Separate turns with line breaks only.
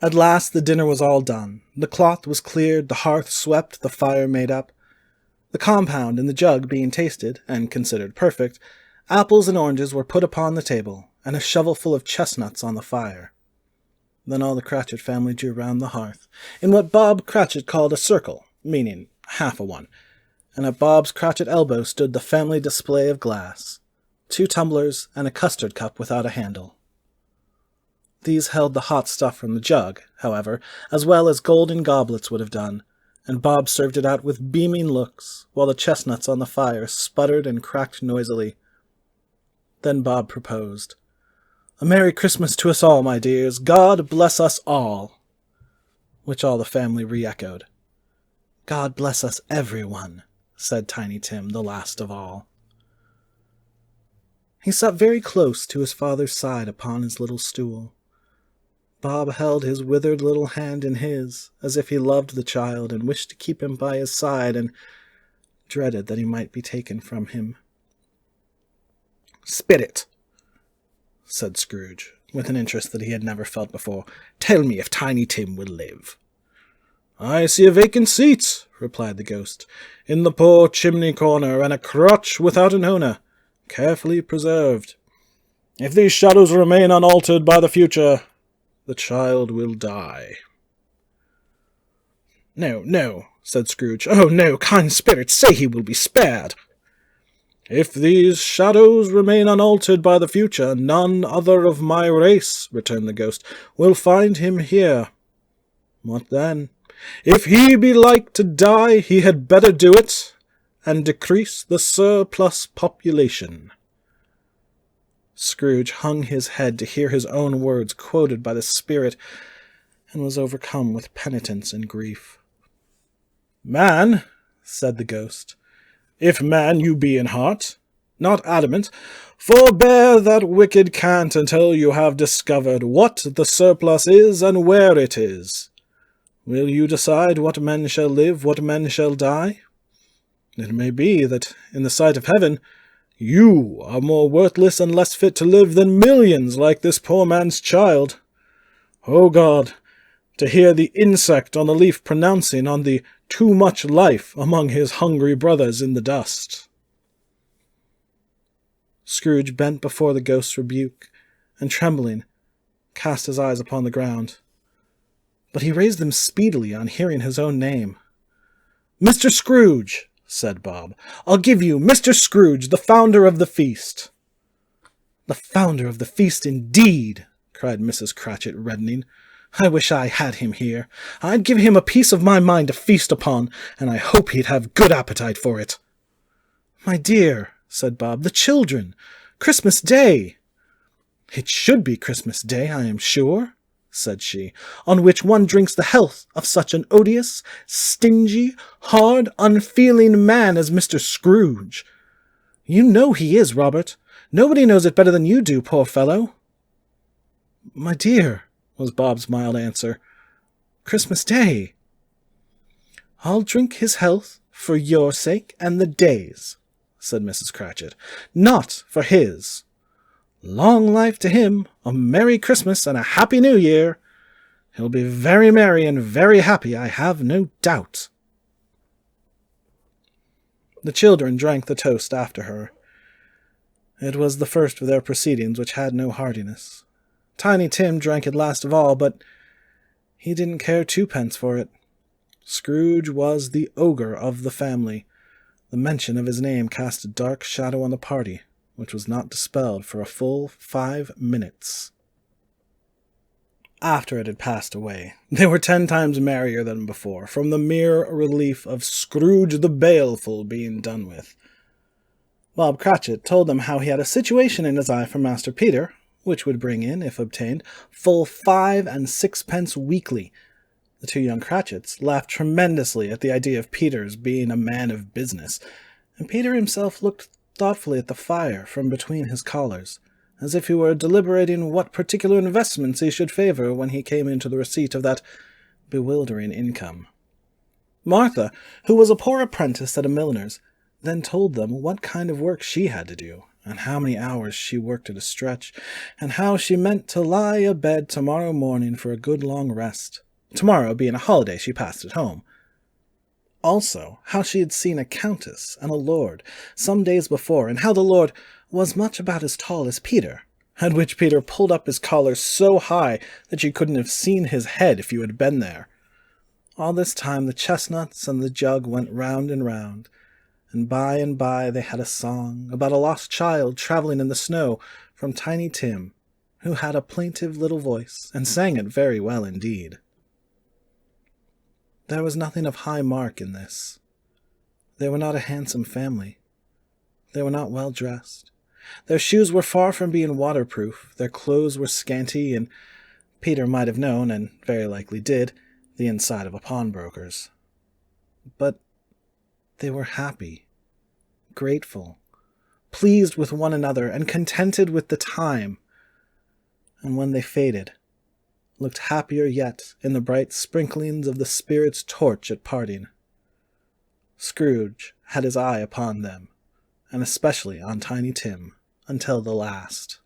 At last the dinner was all done. The cloth was cleared, the hearth swept, the fire made up. The compound in the jug being tasted, and considered perfect, apples and oranges were put upon the table, and a shovelful of chestnuts on the fire. Then all the Cratchit family drew round the hearth, in what Bob Cratchit called a circle, meaning half a one, and at Bob's Cratchit elbow stood the family display of glass, 2 tumblers and a custard cup without a handle. These held the hot stuff from the jug, however, as well as golden goblets would have done, and Bob served it out with beaming looks, while the chestnuts on the fire sputtered and cracked noisily. Then Bob proposed, "A Merry Christmas to us all, my dears. God bless us all," which all the family re-echoed. "God bless us, everyone," said Tiny Tim, the last of all. He sat very close to his father's side upon his little stool. Bob held his withered little hand in his, as if he loved the child and wished to keep him by his side, and dreaded that he might be taken from him. "Spirit," said Scrooge, with an interest that he had never felt before, "tell me if Tiny Tim will live." "I see a vacant seat," replied the ghost, "in the poor chimney corner, and a crotch without an owner, carefully preserved. If these shadows remain unaltered by the future, the child will die." "No, no," said Scrooge. "Oh, no, kind spirit, say he will be spared." "If these shadows remain unaltered by the future, none other of my race," returned the ghost, "will find him here. What then? If he be like to die, he had better do it, and decrease the surplus population." Scrooge hung his head to hear his own words quoted by the spirit, and was overcome with penitence and grief. "Man," said the ghost, "if man you be in heart, not adamant, forbear that wicked cant until you have discovered what the surplus is and where it is. Will you decide what men shall live, what men shall die? It may be that, in the sight of heaven, you are more worthless and less fit to live than millions like this poor man's child. O God, to hear the insect on the leaf pronouncing on the too much life among his hungry brothers in the dust." Scrooge bent before the ghost's rebuke, and trembling, cast his eyes upon the ground. But he raised them speedily on hearing his own name. "Mr. Scrooge," said Bob, "I'll give you Mr. Scrooge, the founder of the feast." "The founder of the feast, indeed!" cried Mrs. Cratchit, reddening. "I wish I had him here. I'd give him a piece of my mind to feast upon, and I hope he'd have good appetite for it." "My dear," said Bob, "the children! Christmas Day!" "It should be Christmas Day, I am sure," said she, "on which one drinks the health of such an odious, stingy, hard, unfeeling man as Mr. Scrooge. You know he is, Robert. Nobody knows it better than you do, poor fellow." "My dear," was Bob's mild answer, "Christmas Day." "I'll drink his health for your sake and the day's," said Mrs. Cratchit, "not for his. Long life to him, a Merry Christmas and a Happy New Year. He'll be very merry and very happy, I have no doubt." The children drank the toast after her. It was the first of their proceedings which had no heartiness. Tiny Tim drank it last of all, but he didn't care 2 pence for it. Scrooge was the ogre of the family. The mention of his name cast a dark shadow on the party, which was not dispelled for a full 5 minutes. After it had passed away, they were 10 times merrier than before, from the mere relief of Scrooge the Baleful being done with. Bob Cratchit told them how he had a situation in his eye for Master Peter, which would bring in, if obtained, full 5 and 6 pence weekly. The 2 young Cratchits laughed tremendously at the idea of Peter's being a man of business, and Peter himself looked thoughtfully at the fire from between his collars, as if he were deliberating what particular investments he should favour when he came into the receipt of that bewildering income. Martha, who was a poor apprentice at a milliner's, then told them what kind of work she had to do, and how many hours she worked at a stretch, and how she meant to lie abed tomorrow morning for a good long rest, tomorrow being a holiday she passed at home. Also, how she had seen a countess and a lord some days before, and how the lord was much about as tall as Peter, at which Peter pulled up his collar so high that you couldn't have seen his head if you had been there. All this time the chestnuts and the jug went round and by they had a song about a lost child travelling in the snow from Tiny Tim, who had a plaintive little voice and sang it very well indeed. There was nothing of high mark in this. They were not a handsome family. They were not well dressed. Their shoes were far from being waterproof, their clothes were scanty, and Peter might have known, and very likely did, the inside of a pawnbroker's. But they were happy, grateful, pleased with one another, and contented with the time. And when they faded, looked happier yet in the bright sprinklings of the spirit's torch at parting. Scrooge had his eye upon them, and especially on Tiny Tim, until the last.